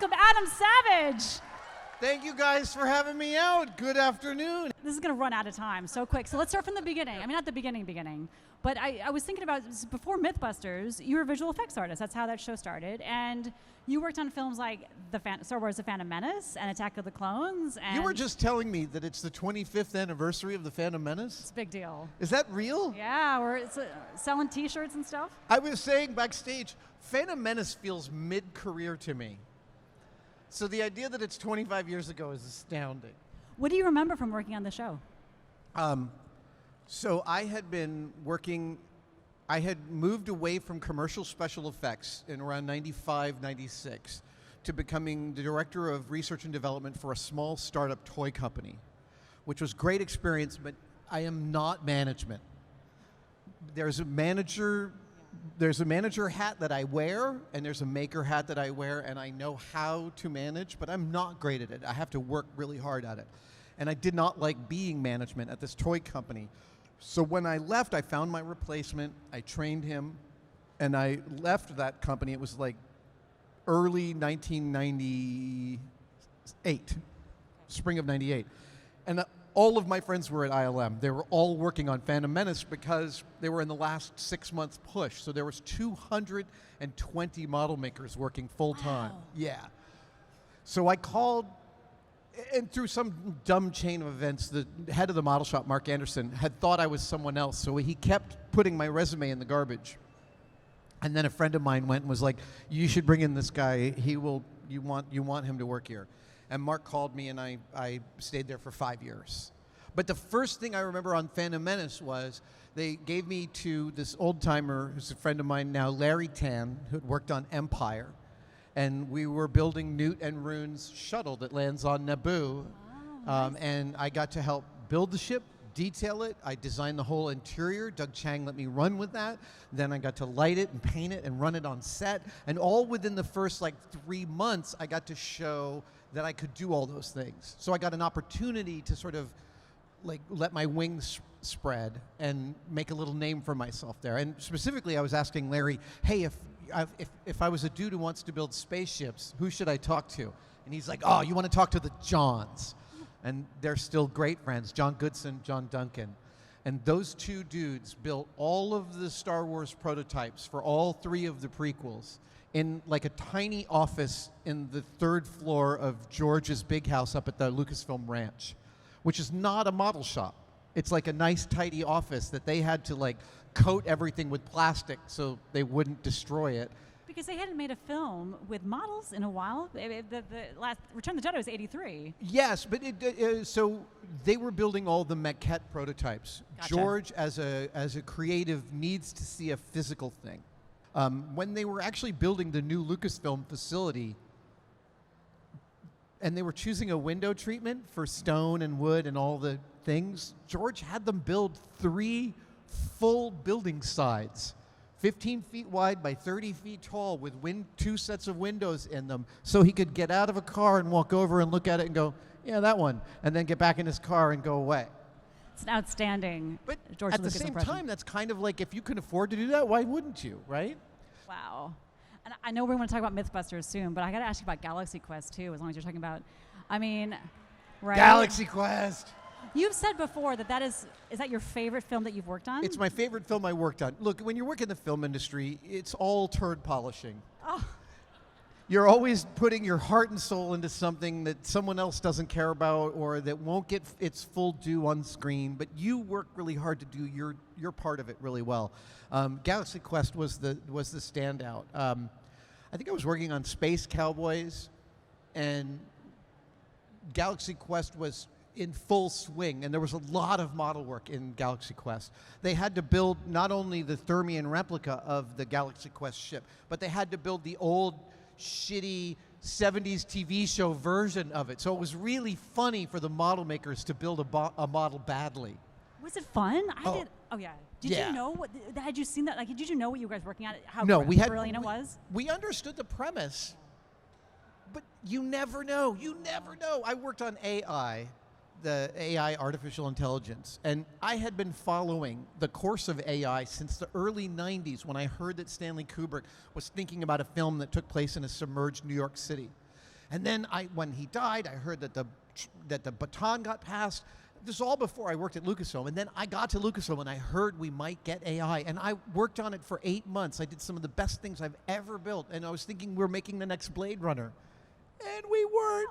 welcome Adam Savage. Thank you guys for having me out. Good afternoon. This is going to run out of time so quick. So let's start from the beginning. I mean, not the beginning, but I was thinking about, before Mythbusters, you were a visual effects artist. That's how that show started. And you worked on films like Star Wars: The Phantom Menace and Attack of the Clones. And You were just telling me that it's the 25th anniversary of The Phantom Menace? it's a big deal. Is that real? Yeah, we're selling T-shirts and stuff. I was saying backstage, Phantom Menace feels mid-career to me. So the idea that it's 25 years ago is astounding. What do you remember from working on the show? So I had been working, I had moved away from commercial special effects in around 95, 96 to becoming the director of research and development for a small startup toy company, which was great experience, but I am not management. There's a manager hat that I wear, and there's a maker hat that I wear, and I know how to manage, but I'm not great at it. I have to work really hard at it. And I did not like being management at this toy company. So when I left, I found my replacement, I trained him, and I left that company. It was like early 1998, spring of 98. And all of my friends were at ILM. They were all working on Phantom Menace because they were in the last 6 months push. So there was 220 model makers working full time. Wow. Yeah. So I called, and through some dumb chain of events, the head of the model shop, Mark Anderson, had thought I was someone else. So he kept putting my resume in the garbage. And then a friend of mine went and was like, "You should bring in this guy. You want him to work here." And Mark called me, and I stayed there for 5 years. But the first thing I remember on Phantom Menace was they gave me to this old-timer who's a friend of mine now, Larry Tan, who had worked on Empire. And we were building Newt and Rune's shuttle that lands on Naboo. Nice. And I got to help build the ship, detail it. I designed the whole interior. Doug Chang let me run with that. Then I got to light it and paint it and run it on set. And all within the first 3 months, I got to show that I could do all those things. So I got an opportunity to sort of let my wings spread and make a little name for myself there. And specifically, I was asking Larry, hey, if I was a dude who wants to build spaceships, who should I talk to? And he's like, oh, you want to talk to the Johns. And they're still great friends, John Goodson, John Duncan. And those two dudes built all of the Star Wars prototypes for all 3 of the prequels in a tiny office in the 3rd floor of George's big house up at the Lucasfilm Ranch, which is not a model shop. It's like a nice, tidy office that they had to coat everything with plastic so they wouldn't destroy it. Because they hadn't made a film with models in a while. The last Return of the Jedi was 83. Yes, but so they were building all the maquette prototypes. Gotcha. George, as a creative, needs to see a physical thing. When they were actually building the new Lucasfilm facility, and they were choosing a window treatment for stone and wood and all the things, George had them build 3 full building sides, 15 feet wide by 30 feet tall, with 2 sets of windows in them, so he could get out of a car and walk over and look at it and go, yeah, that one, and then get back in his car and go away. It's an outstanding But George at the Lucas same impression. time, that's kind of like, if you can afford to do that, why wouldn't you, right? Wow. And I know we're going to talk about Mythbusters soon, but I got to ask you about Galaxy Quest too, as long as you're talking about, right? Galaxy Quest. You've said before that is that your favorite film that you've worked on? It's my favorite film I worked on. Look, when you work in the film industry, it's all turd polishing. Oh. You're always putting your heart and soul into something that someone else doesn't care about or that won't get its full due on screen, but you work really hard to do your part of it really well. Galaxy Quest was the standout. I think I was working on Space Cowboys, and Galaxy Quest was in full swing, and there was a lot of model work in Galaxy Quest. They had to build not only the Thermian replica of the Galaxy Quest ship, but they had to build the old shitty 70s TV show version of it. So it was really funny for the model makers to build a model badly. Was it fun? Oh. Oh yeah. Did Yeah. you know what? Had you seen that? Did you know what you guys were working on? How No, brilliant it was? We understood the premise, but you never know. You never know. I worked on AI, the AI, artificial intelligence, and I had been following the course of AI since the early 90s when I heard that Stanley Kubrick was thinking about a film that took place in a submerged New York City. And then when he died, I heard that the baton got passed. This is all before I worked at Lucasfilm. And then I got to Lucasfilm and I heard we might get AI. And I worked on it for 8 months. I did some of the best things I've ever built. And I was thinking we're making the next Blade Runner. And we weren't.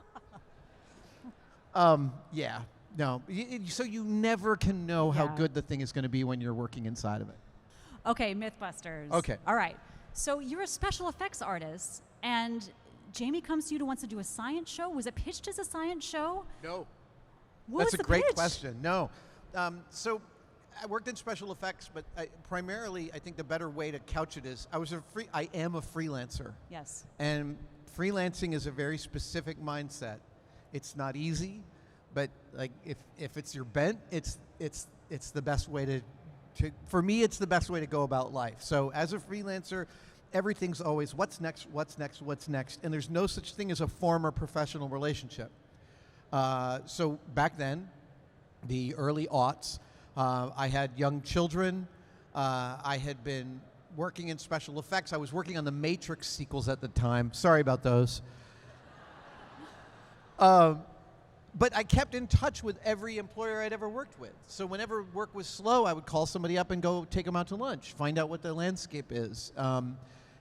Yeah. No. So you never can know how good the thing is going to be when you're working inside of it. Okay, Mythbusters. Okay. All right. So you're a special effects artist, and Jamie comes to you to wants to do a science show. Was it pitched as a science show? No. What was That's a the great pitch? question. No. So I worked in special effects, but primarily I think the better way to couch it is I am a freelancer. Yes. And freelancing is a very specific mindset. It's not easy, but like if it's your bent, it's the best way to for me, it's the best way to go about life. So as a freelancer, everything's always what's next, and there's no such thing as a former professional relationship. So back then, the early aughts, I had young children. I had been working in special effects. I was working on the Matrix sequels at the time. Sorry about those. But I kept in touch with every employer I'd ever worked with. So whenever work was slow, I would call somebody up and go take them out to lunch, find out what the landscape is. And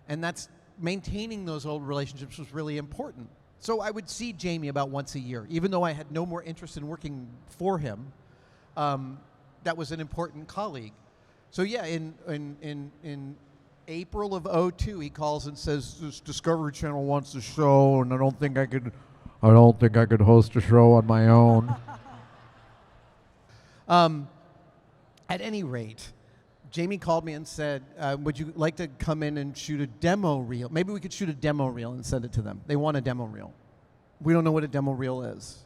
that's maintaining those old relationships was really important. So I would see Jamie about once a year, even though I had no more interest in working for him. That was an important colleague. So yeah, in April of '02, he calls and says, "This Discovery Channel wants a show, and I don't think I could host a show on my own." At any rate, Jamie called me and said, would you like to come in and shoot a demo reel? Maybe we could shoot a demo reel and send it to them. They want a demo reel. We don't know what a demo reel is.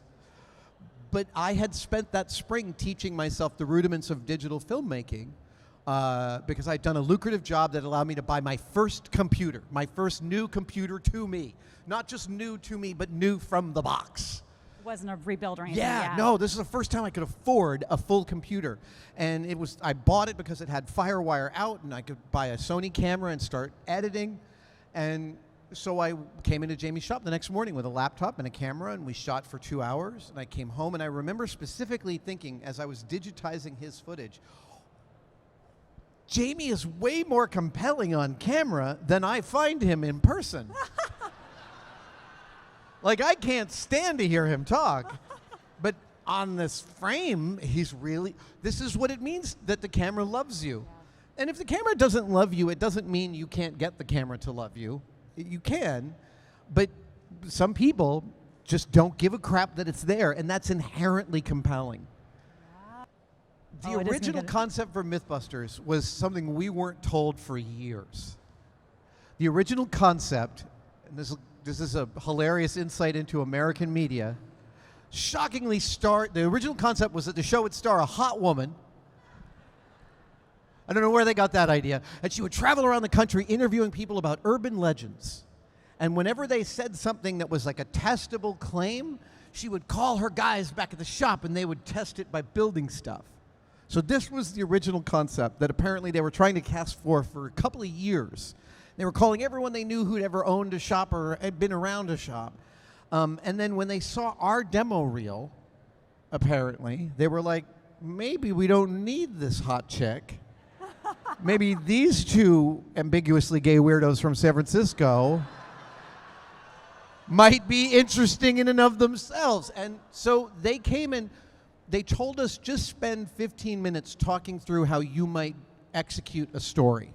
But I had spent that spring teaching myself the rudiments of digital filmmaking because I'd done a lucrative job that allowed me to buy my first computer, my first new computer to me. Not just new to me, but new from the box. It wasn't a rebuild or anything. Yeah, no, this is the first time I could afford a full computer. And I bought it because it had FireWire out and I could buy a Sony camera and start editing. And so I came into Jamie's shop the next morning with a laptop and a camera, and we shot for 2 hours. And I came home, and I remember specifically thinking as I was digitizing his footage, Jamie is way more compelling on camera than I find him in person. Like, I can't stand to hear him talk. But on this frame, this is what it means that the camera loves you. Yeah. And if the camera doesn't love you, it doesn't mean you can't get the camera to love you. You can, but some people just don't give a crap that it's there, and that's inherently compelling. The original concept for Mythbusters was something we weren't told for years. The original concept, and this is a hilarious insight into American media, the original concept was that the show would star a hot woman. I don't know where they got that idea. And she would travel around the country interviewing people about urban legends. And whenever they said something that was like a testable claim, she would call her guys back at the shop and they would test it by building stuff. So this was the original concept that apparently they were trying to cast for a couple of years. They were calling everyone they knew who'd ever owned a shop or had been around a shop. And then when they saw our demo reel, apparently, they were like, maybe we don't need this hot chick. Maybe these two ambiguously gay weirdos from San Francisco might be interesting in and of themselves. And so they came and they told us, just spend 15 minutes talking through how you might execute a story.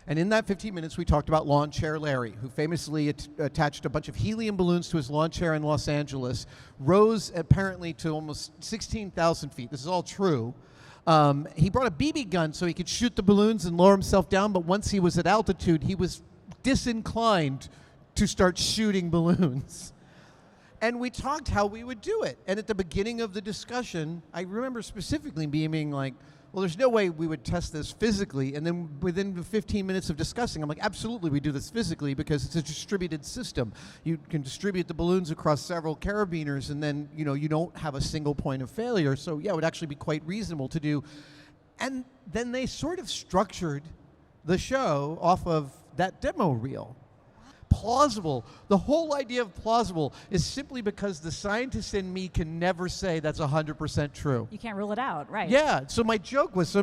And in that 15 minutes, we talked about Lawn Chair Larry, who famously attached a bunch of helium balloons to his lawn chair in Los Angeles, rose apparently to almost 16,000 feet. This is all true. He brought a BB gun so he could shoot the balloons and lower himself down, but once he was at altitude, he was disinclined to start shooting balloons. And we talked how we would do it. And at the beginning of the discussion, I remember specifically being like, well, there's no way we would test this physically. And then within the 15 minutes of discussing, I'm like, absolutely, we do this physically because it's a distributed system. You can distribute the balloons across several carabiners, and then you don't have a single point of failure. So yeah, it would actually be quite reasonable to do. And then they sort of structured the show off of that demo reel. plausible. The whole idea of plausible is simply because the scientist in me can never say that's 100% true. You can't rule it out, right? Yeah, so my joke was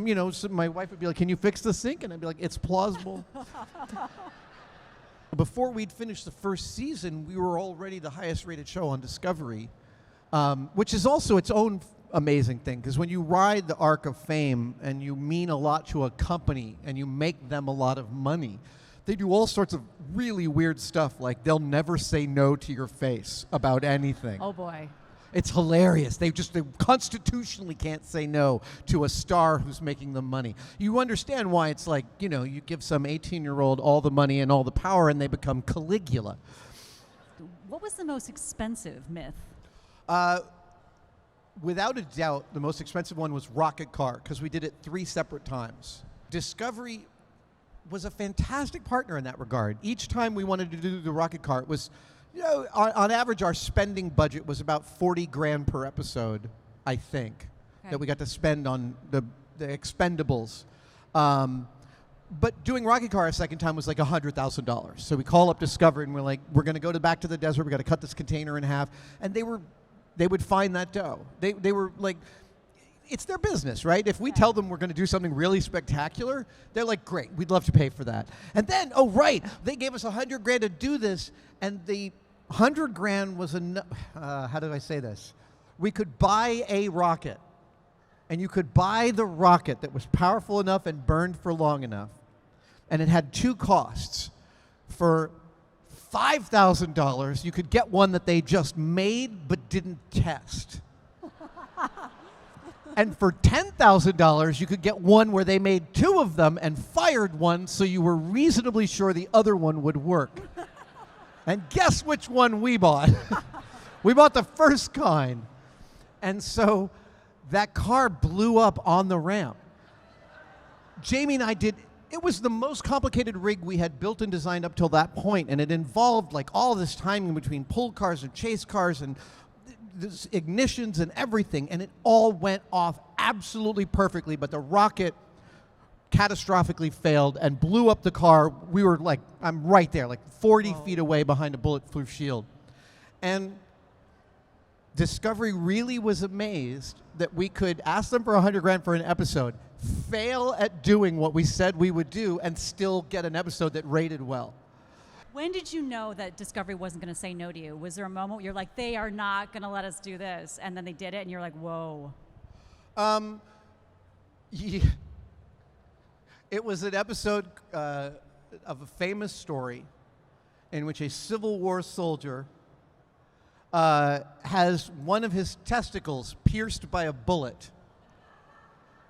my wife would be like, can you fix the sink? And I'd be like, it's plausible. Before we'd finished the first season, we were already the highest rated show on Discovery, which is also its own amazing thing, because when you ride the arc of fame and you mean a lot to a company and you make them a lot of money, they do all sorts of really weird stuff, like they'll never say no to your face about anything. Oh boy. It's hilarious. They constitutionally can't say no to a star who's making them money. You understand why it's like, you give some 18-year-old all the money and all the power and they become Caligula. What was the most expensive myth? Without a doubt, the most expensive one was Rocket Car, because we did it 3 separate times. Discovery was a fantastic partner in that regard. Each time we wanted to do the Rocket Car, it was, on average, our spending budget was about $40,000 per episode, I think, that we got to spend on the expendables. But doing Rocket Car a second time was like $100,000. So we call up Discovery and we're like, we're going to go back to the desert. We got to cut this container in half, and they would find that dough. They were like, it's their business, right? If we tell them we're going to do something really spectacular, they're like, great, we'd love to pay for that. And then, they gave us $100,000 to do this, and the $100,000 was enough. How do I say this? We could buy a rocket, and you could buy the rocket that was powerful enough and burned for long enough, and it had 2 costs. For $5,000, you could get one that they just made but didn't test. And for $10,000, you could get one where they made 2 of them and fired one so you were reasonably sure the other one would work. And guess which one we bought? We bought the first kind. And so that car blew up on the ramp. Jamie and I it was the most complicated rig we had built and designed up till that point, and it involved like all this timing between pull cars and chase cars and ignitions and everything, and it all went off absolutely perfectly, but the rocket catastrophically failed and blew up the car. We were like, I'm right there, like 40 feet away behind a bulletproof shield. And Discovery really was amazed that we could ask them for $100,000 for an episode, fail at doing what we said we would do, and still get an episode that rated well. When did you know that Discovery wasn't going to say no to you? Was there a moment where you're like, they are not going to let us do this, and then they did it, and you're like, whoa? Yeah. It was an episode of a famous story in which a Civil War soldier has one of his testicles pierced by a bullet.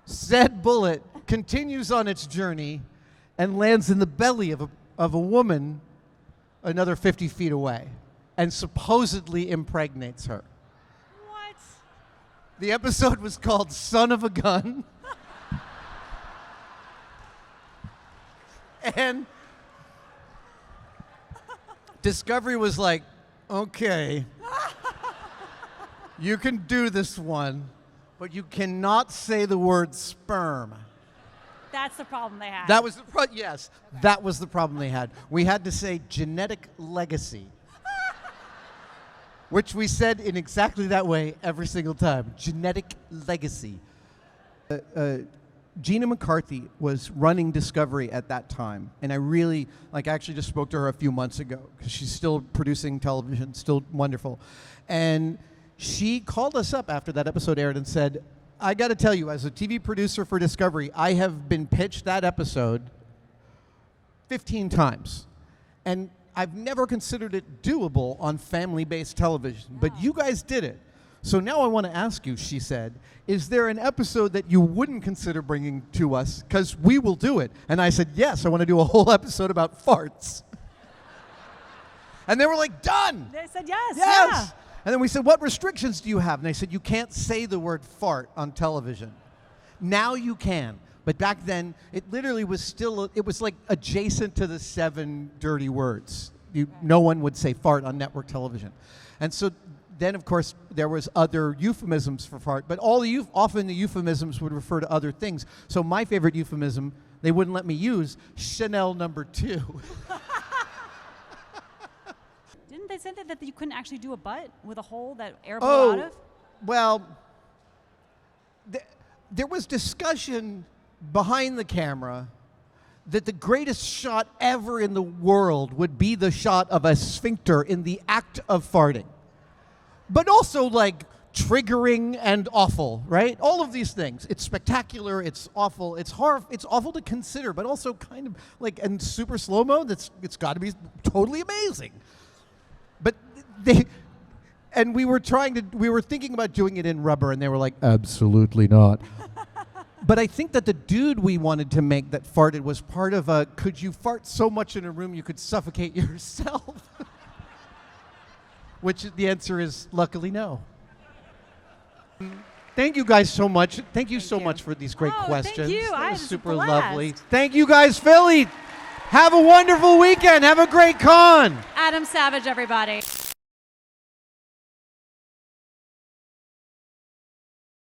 Said bullet continues on its journey and lands in the belly of a woman another 50 feet away and supposedly impregnates her. What? The episode was called Son of a Gun. And Discovery was like, okay, you can do this one, but you cannot say the word sperm. That's the problem they had. That was yes, okay. That was the problem they had. We had to say genetic legacy, which we said in exactly that way every single time. Genetic legacy. Gina McCarthy was running Discovery at that time, and I actually just spoke to her a few months ago because she's still producing television, still wonderful. And she called us up after that episode aired and said, I got to tell you, as a TV producer for Discovery, I have been pitched that episode 15 times, and I've never considered it doable on family-based television, but you guys did it. So now I want to ask you, she said, is there an episode that you wouldn't consider bringing to us? Because we will do it. And I said, yes, I want to do a whole episode about farts. And they were like, done. They said yes. Yes. Yeah. And then we said, what restrictions do you have? And they said, you can't say the word fart on television. Now you can. But back then, it literally was it was like adjacent to the 7 dirty words. No one would say fart on network television. And so then, of course, there was other euphemisms for fart, but often the euphemisms would refer to other things. So my favorite euphemism, they wouldn't let me use, Chanel number 2. they said that you couldn't actually do a butt with a hole that air blew out of? Well, there was discussion behind the camera that the greatest shot ever in the world would be the shot of a sphincter in the act of farting. But also, like, triggering and awful, right? All of these things. It's spectacular, it's awful, it's awful to consider, but also kind of like, and super slow-mo, it's got to be totally amazing. But we were thinking about doing it in rubber, and they were like, absolutely not. But I think that the dude we wanted to make that farted was part of a, could you fart so much in a room you could suffocate yourself? Which the answer is luckily no. Thank you guys so much. Thank you so much for these great questions. Thank you. That was It's a super blast. lovely. Thank you guys, Philly. Have a wonderful weekend. Have a great con. Adam Savage, everybody.